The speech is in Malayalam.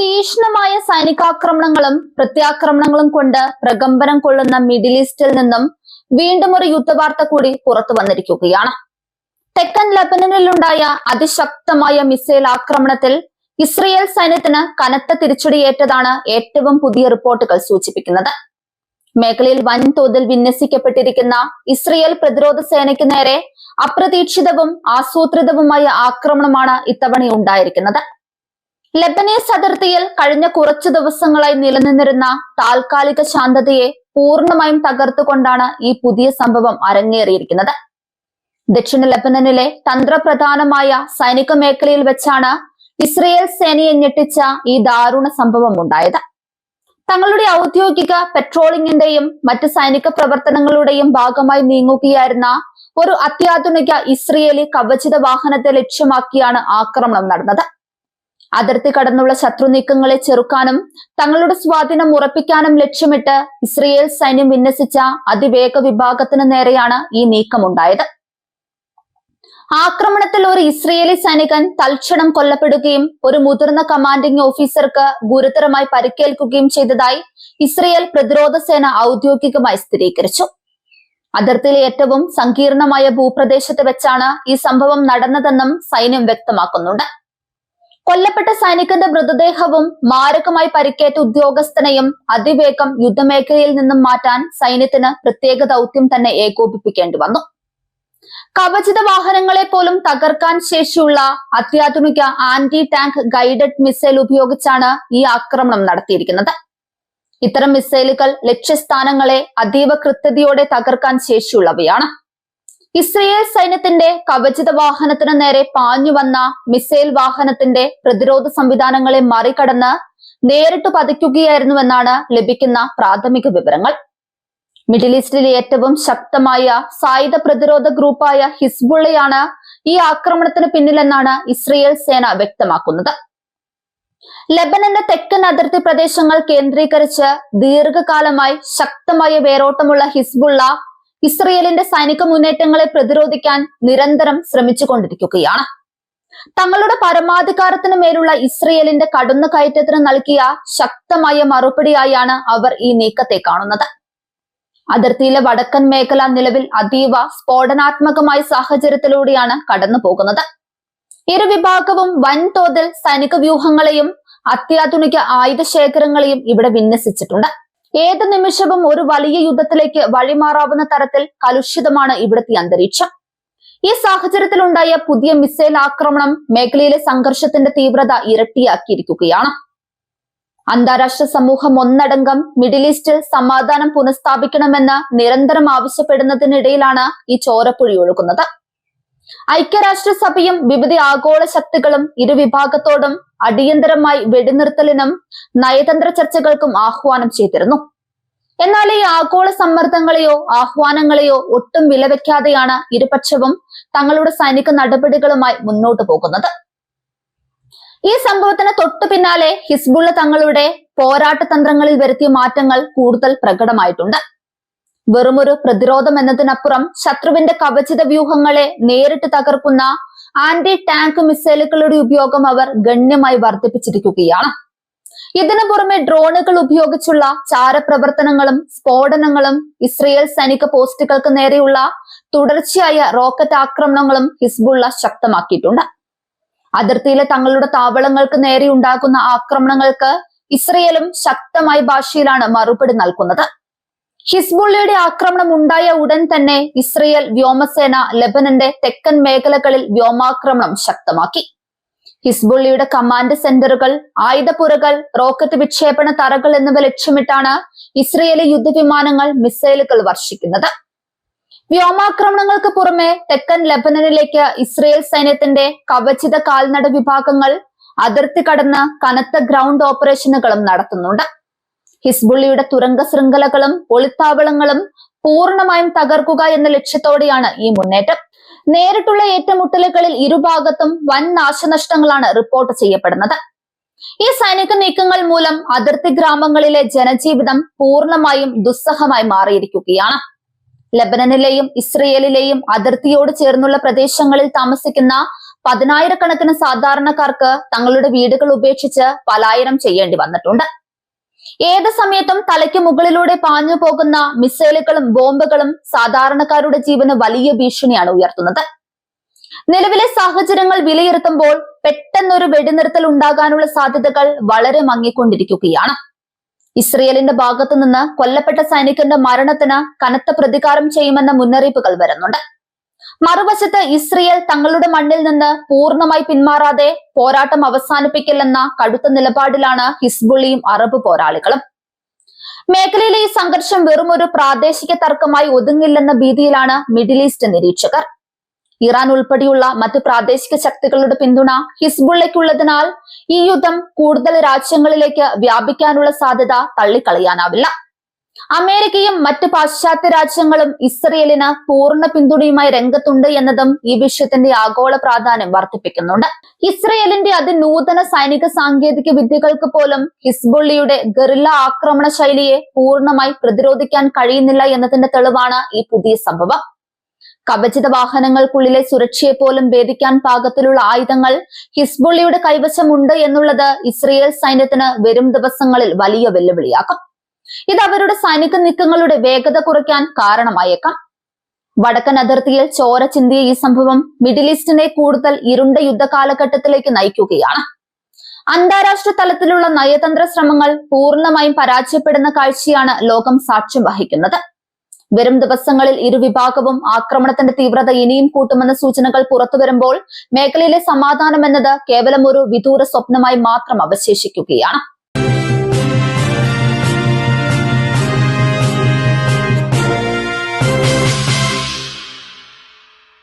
തീക്ഷ്ണമായ സൈനികാക്രമണങ്ങളും പ്രത്യാക്രമണങ്ങളും കൊണ്ട് പ്രകമ്പനം കൊള്ളുന്ന മിഡിൽ ഈസ്റ്റിൽ നിന്നും വീണ്ടും ഒരു യുദ്ധവാർത്ത കൂടി പുറത്തു വന്നിരിക്കുകയാണ്. തെക്കൻ ലെബനനിലുണ്ടായ അതിശക്തമായ മിസൈൽ ആക്രമണത്തിൽ ഇസ്രയേൽ സൈന്യത്തിന് കനത്ത തിരിച്ചടിയേറ്റതാണ് ഏറ്റവും പുതിയ റിപ്പോർട്ടുകൾ സൂചിപ്പിക്കുന്നത്. മേഖലയിൽ വൻതോതിൽ വിന്യസിക്കപ്പെട്ടിരിക്കുന്ന ഇസ്രയേൽ പ്രതിരോധ സേനയ്ക്ക് നേരെ അപ്രതീക്ഷിതവും ആസൂത്രിതവുമായ ആക്രമണമാണ് ഇത്തവണ ഉണ്ടായിരിക്കുന്നത്. ലെബനീസ് അതിർത്തിയിൽ കഴിഞ്ഞ കുറച്ചു ദിവസങ്ങളായി നിലനിന്നിരുന്ന താൽക്കാലിക ശാന്തതയെ പൂർണ്ണമായും തകർത്തുകൊണ്ടാണ് ഈ പുതിയ സംഭവം അരങ്ങേറിയിരിക്കുന്നത്. ദക്ഷിണ ലെബനനിലെ തന്ത്രപ്രധാനമായ സൈനിക മേഖലയിൽ വെച്ചാണ് ഇസ്രയേൽ സേനയെ ഞെട്ടിച്ച ഈ ദാരുണ സംഭവം ഉണ്ടായത്. തങ്ങളുടെ ഔദ്യോഗിക പെട്രോളിംഗിന്റെയും മറ്റ് സൈനിക പ്രവർത്തനങ്ങളുടെയും ഭാഗമായി നീങ്ങുകയായിരുന്ന ഒരു അത്യാധുനിക ഇസ്രയേലി കവചിത വാഹനത്തെ ലക്ഷ്യമാക്കിയാണ് ആക്രമണം നടന്നത്. അതിർത്തി കടന്നുള്ള ശത്രു നീക്കങ്ങളെ ചെറുക്കാനും തങ്ങളുടെ സ്വാധീനം ഉറപ്പിക്കാനും ലക്ഷ്യമിട്ട് ഇസ്രയേൽ സൈന്യം വിന്യസിച്ച അതിവേഗ വിഭാഗത്തിന് നേരെയാണ് ഈ നീക്കമുണ്ടായത്. ആക്രമണത്തിൽ ഒരു ഇസ്രയേലി സൈനികൻ തൽക്ഷണം കൊല്ലപ്പെടുകയും ഒരു മുതിർന്ന കമാൻഡിംഗ് ഓഫീസർക്ക് ഗുരുതരമായി പരിക്കേൽക്കുകയും ചെയ്തതായി ഇസ്രയേൽ പ്രതിരോധ സേന ഔദ്യോഗികമായി സ്ഥിരീകരിച്ചു. അതിർത്തിയിലെ ഏറ്റവും സങ്കീർണമായ ഭൂപ്രദേശത്ത് വെച്ചാണ് ഈ സംഭവം നടന്നതെന്നും സൈന്യം വ്യക്തമാക്കുന്നുണ്ട്. കൊല്ലപ്പെട്ട സൈനികന്റെ മൃതദേഹവും മാരകമായി പരിക്കേറ്റ ഉദ്യോഗസ്ഥനെയും അതിവേഗം യുദ്ധമേഖലയിൽ നിന്നും മാറ്റാൻ സൈന്യത്തിന് പ്രത്യേക ദൗത്യം തന്നെ ഏകോപിപ്പിക്കേണ്ടി വന്നു. കവചിത വാഹനങ്ങളെ പോലും തകർക്കാൻ ശേഷിയുള്ള അത്യാധുനിക ആന്റി ടാങ്ക് ഗൈഡഡ് മിസൈൽ ഉപയോഗിച്ചാണ് ഈ ആക്രമണം നടത്തിയിരിക്കുന്നത്. ഇത്തരം മിസൈലുകൾ ലക്ഷ്യസ്ഥാനങ്ങളെ അതീവ കൃത്യതയോടെ തകർക്കാൻ ശേഷിയുള്ളവയാണ്. ഇസ്രയേൽ സൈന്യത്തിന്റെ കവചിത വാഹനത്തിന് നേരെ പാഞ്ഞു വന്ന മിസൈൽ വാഹനത്തിന്റെ പ്രതിരോധ സംവിധാനങ്ങളെ മറികടന്ന് നേരിട്ട് പതിക്കുകയായിരുന്നുവെന്നാണ് ലഭിക്കുന്ന പ്രാഥമിക വിവരങ്ങൾ. മിഡിൽ ഈസ്റ്റിലെ ഏറ്റവും ശക്തമായ സായുധ പ്രതിരോധ ഗ്രൂപ്പായ ഹിസ്ബുള്ളയാണ് ഈ ആക്രമണത്തിന് പിന്നിലെന്നാണ് ഇസ്രയേൽ സേന വ്യക്തമാക്കുന്നത്. ലെബനന്റെ തെക്കൻ അതിർത്തി പ്രദേശങ്ങൾ കേന്ദ്രീകരിച്ച് ദീർഘകാലമായി ശക്തമായ വേരോട്ടമുള്ള ഹിസ്ബുള്ള ഇസ്രയേലിന്റെ സൈനിക മുന്നേറ്റങ്ങളെ പ്രതിരോധിക്കാൻ നിരന്തരം ശ്രമിച്ചുകൊണ്ടിരിക്കുകയാണ്. തങ്ങളുടെ പരമാധികാരത്തിന് മേലുള്ള ഇസ്രയേലിന്റെ കടന്നു കയറ്റത്തിന് നൽകിയ ശക്തമായ മറുപടിയായാണ് അവർ ഈ നീക്കത്തെ കാണുന്നത്. അതിർത്തിയിലെ വടക്കൻ മേഖല നിലവിൽ അതീവ സ്ഫോടനാത്മകമായ സാഹചര്യത്തിലൂടെയാണ് കടന്നു പോകുന്നത്. ഇരു വിഭാഗവും വൻതോതിൽ സൈനിക വ്യൂഹങ്ങളെയും അത്യാധുനിക ആയുധ ശേഖരങ്ങളെയും ഇവിടെ വിന്യസിച്ചിട്ടുണ്ട്. ഏത് നിമിഷവും ഒരു വലിയ യുദ്ധത്തിലേക്ക് വഴിമാറാവുന്ന തരത്തിൽ കലുഷിതമാണ് ഇവിടുത്തെ അന്തരീക്ഷം. ഈ സാഹചര്യത്തിലുണ്ടായ പുതിയ മിസൈൽ ആക്രമണം മേഖലയിലെ സംഘർഷത്തിന്റെ തീവ്രത ഇരട്ടിയാക്കിയിരിക്കുകയാണ്. അന്താരാഷ്ട്ര സമൂഹം ഒന്നടങ്കം മിഡിൽ ഈസ്റ്റിൽ സമാധാനം പുനഃസ്ഥാപിക്കണമെന്ന് നിരന്തരം ആവശ്യപ്പെടുന്നതിനിടയിലാണ് ഈ ചോരപ്പുഴി ഒഴുകുന്നത്. ഐക്യരാഷ്ട്രസഭയും വിവിധ ആഗോള ശക്തികളും ഇരുവിഭാഗത്തോടും അടിയന്തരമായി വെടിനിർത്തലിനും നയതന്ത്ര ചർച്ചകൾക്കും ആഹ്വാനം ചെയ്തിരുന്നു. എന്നാൽ ഈ ആഗോള സമ്മർദ്ദങ്ങളെയോ ആഹ്വാനങ്ങളെയോ ഒട്ടും വിലവെക്കാതെയാണ് ഇരുപക്ഷവും തങ്ങളുടെ സൈനിക നടപടികളുമായി മുന്നോട്ടു പോകുന്നത്. ഈ സംഭവത്തിന് തൊട്ടു പിന്നാലെ ഹിസ്ബുള്ള തങ്ങളുടെ പോരാട്ട തന്ത്രങ്ങളിൽ വരുത്തിയ മാറ്റങ്ങൾ കൂടുതൽ പ്രകടമായിട്ടുണ്ട്. വെറുമൊരു പ്രതിരോധം എന്നതിനപ്പുറം ശത്രുവിന്റെ കവചിത വ്യൂഹങ്ങളെ നേരിട്ട് തകർക്കുന്ന ആന്റി ടാങ്ക് മിസൈലുകളുടെ ഉപയോഗം അവർ ഗണ്യമായി വർദ്ധിപ്പിച്ചിരിക്കുകയാണ്. ഇതിനു പുറമെ ഡ്രോണുകൾ ഉപയോഗിച്ചുള്ള ചാരപ്രവർത്തനങ്ങളും സ്ഫോടനങ്ങളും ഇസ്രയേൽ സൈനിക പോസ്റ്റുകൾക്ക് നേരെയുള്ള തുടർച്ചയായ റോക്കറ്റ് ആക്രമണങ്ങളും ഹിസ്ബുള്ള ശക്തമാക്കിയിട്ടുണ്ട്. അതിർത്തിയിലെ തങ്ങളുടെ താവളങ്ങൾക്ക് നേരെ ഉണ്ടാകുന്ന ആക്രമണങ്ങൾക്ക് ഇസ്രയേലും ശക്തമായ ഭാഷയിലാണ് മറുപടി നൽകുന്നത്. ഹിസ്ബുള്ളയുടെ ആക്രമണം ഉണ്ടായ ഉടൻ തന്നെ ഇസ്രയേൽ വ്യോമസേന ലെബനന്റെ തെക്കൻ മേഖലകളിൽ വ്യോമാക്രമണം ശക്തമാക്കി. ഹിസ്ബുള്ളയുടെ കമാൻഡ് സെന്ററുകൾ, ആയുധപ്പുരകൾ, റോക്കറ്റ് വിക്ഷേപണ തറകൾ എന്നിവ ലക്ഷ്യമിട്ടാണ് ഇസ്രയേലി യുദ്ധവിമാനങ്ങൾ മിസൈലുകൾ വർഷിക്കുന്നത്. വ്യോമാക്രമണങ്ങൾക്ക് പുറമെ തെക്കൻ ലെബനനിലേക്ക് ഇസ്രയേൽ സൈന്യത്തിന്റെ കവചിത കാൽനട വിഭാഗങ്ങൾ അതിർത്തി കടന്ന് കനത്ത ഗ്രൗണ്ട് ഓപ്പറേഷനുകളും നടത്തുന്നുണ്ട്. ഹിസ്ബുള്ളിയുടെ തുരങ്ക ശൃംഖലകളും ഒളിത്താവളങ്ങളും പൂർണ്ണമായും തകർക്കുക എന്ന ലക്ഷ്യത്തോടെയാണ് ഈ മുന്നേറ്റം. നേരിട്ടുള്ള ഏറ്റുമുട്ടലുകളിൽ ഇരുഭാഗത്തും വൻ നാശനഷ്ടങ്ങളാണ് റിപ്പോർട്ട് ചെയ്യപ്പെടുന്നത്. ഈ സൈനിക നീക്കങ്ങൾ മൂലം അതിർത്തി ഗ്രാമങ്ങളിലെ ജനജീവിതം പൂർണ്ണമായും ദുസ്സഹമായി മാറിയിരിക്കുകയാണ്. ലെബനനിലെയും ഇസ്രയേലിലെയും അതിർത്തിയോട് ചേർന്നുള്ള പ്രദേശങ്ങളിൽ താമസിക്കുന്ന പതിനായിരക്കണക്കിന് സാധാരണക്കാർക്ക് തങ്ങളുടെ വീടുകൾ ഉപേക്ഷിച്ച് പലായനം ചെയ്യേണ്ടി വന്നിട്ടുണ്ട്. ഏത് സമയത്തും തലയ്ക്ക് മുകളിലൂടെ പാഞ്ഞു പോകുന്ന മിസൈലുകളും ബോംബുകളും സാധാരണക്കാരുടെ ജീവന് വലിയ ഭീഷണിയാണ് ഉയർത്തുന്നത്. നിലവിലെ സാഹചര്യങ്ങൾ വിലയിരുത്തുമ്പോൾ പെട്ടെന്നൊരു വെടിനിർത്തൽ ഉണ്ടാകാനുള്ള സാധ്യതകൾ വളരെ മങ്ങിക്കൊണ്ടിരിക്കുകയാണ്. ഇസ്രയേലിന്റെ ഭാഗത്തു നിന്ന് കൊല്ലപ്പെട്ട സൈനികന്റെ മരണത്തിന് കനത്ത പ്രതികാരം ചെയ്യുമെന്ന മുന്നറിയിപ്പുകൾ വരുന്നുണ്ട്. മറുവശത്ത് ഇസ്രയേൽ തങ്ങളുടെ മണ്ണിൽ നിന്ന് പൂർണ്ണമായി പിന്മാറാതെ പോരാട്ടം അവസാനിപ്പിക്കില്ലെന്ന കടുത്ത നിലപാടിലാണ് ഹിസ്ബുള്ളിയും അറബ് പോരാളികളും. മേഖലയിലെ ഈ സംഘർഷം വെറും ഒരു പ്രാദേശിക തർക്കമായി ഒതുങ്ങില്ലെന്ന ഭീതിയിലാണ് മിഡിൽ ഈസ്റ്റ് നിരീക്ഷകർ. ഇറാൻ ഉൾപ്പെടെയുള്ള മറ്റ് പ്രാദേശിക ശക്തികളുടെ പിന്തുണ ഹിസ്ബുള്ളയ്ക്കുള്ളതിനാൽ ഈ യുദ്ധം കൂടുതൽ രാജ്യങ്ങളിലേക്ക് വ്യാപിക്കാനുള്ള സാധ്യത തള്ളിക്കളയാനാവില്ല. അമേരിക്കയും മറ്റ് പാശ്ചാത്യ രാജ്യങ്ങളും ഇസ്രയേലിന് പൂർണ്ണ പിന്തുണയുമായി രംഗത്തുണ്ട് എന്നതും ഈ വിഷയത്തിന്റെ ആഗോള പ്രാധാന്യം വർദ്ധിപ്പിക്കുന്നുണ്ട്. ഇസ്രയേലിന്റെ അതിനൂതന സൈനിക സാങ്കേതിക വിദ്യകൾക്ക് പോലും ഹിസ്ബുള്ളിയുടെ ഗറില്ല ആക്രമണ ശൈലിയെ പൂർണ്ണമായി പ്രതിരോധിക്കാൻ കഴിയുന്നില്ല എന്നതിന്റെ തെളിവാണ് ഈ പുതിയ സംഭവം. കവചിത വാഹനങ്ങൾക്കുള്ളിലെ സുരക്ഷയെ പോലും ഭേദിക്കാൻ പാകത്തിലുള്ള ആയുധങ്ങൾ ഹിസ്ബുള്ളിയുടെ കൈവശമുണ്ട് എന്നുള്ളത് ഇസ്രയേൽ സൈന്യത്തിന് വരും ദിവസങ്ങളിൽ വലിയ വെല്ലുവിളിയാക്കും. ഇത് അവരുടെ സൈനിക നീക്കങ്ങളുടെ വേഗത കുറയ്ക്കാൻ കാരണമായേക്കാം. വടക്കൻ അതിർത്തിയിൽ ചോര ചിന്തിയ ഈ സംഭവം മിഡിൽ ഈസ്റ്റിനെ കൂടുതൽ ഇരുണ്ട യുദ്ധ കാലഘട്ടത്തിലേക്ക് നയിക്കുകയാണ്. അന്താരാഷ്ട്ര തലത്തിലുള്ള നയതന്ത്ര ശ്രമങ്ങൾ പൂർണ്ണമായും പരാജയപ്പെടുന്ന കാഴ്ചയാണ് ലോകം സാക്ഷ്യം വഹിക്കുന്നത്. വരും ദിവസങ്ങളിൽ ഇരുവിഭാഗവും ആക്രമണത്തിന്റെ തീവ്രത ഇനിയും കൂട്ടുമെന്ന സൂചനകൾ പുറത്തുവരുമ്പോൾ മേഖലയിലെ സമാധാനം എന്നത് കേവലം ഒരു വിദൂര സ്വപ്നമായി മാത്രം അവശേഷിക്കുകയാണ്.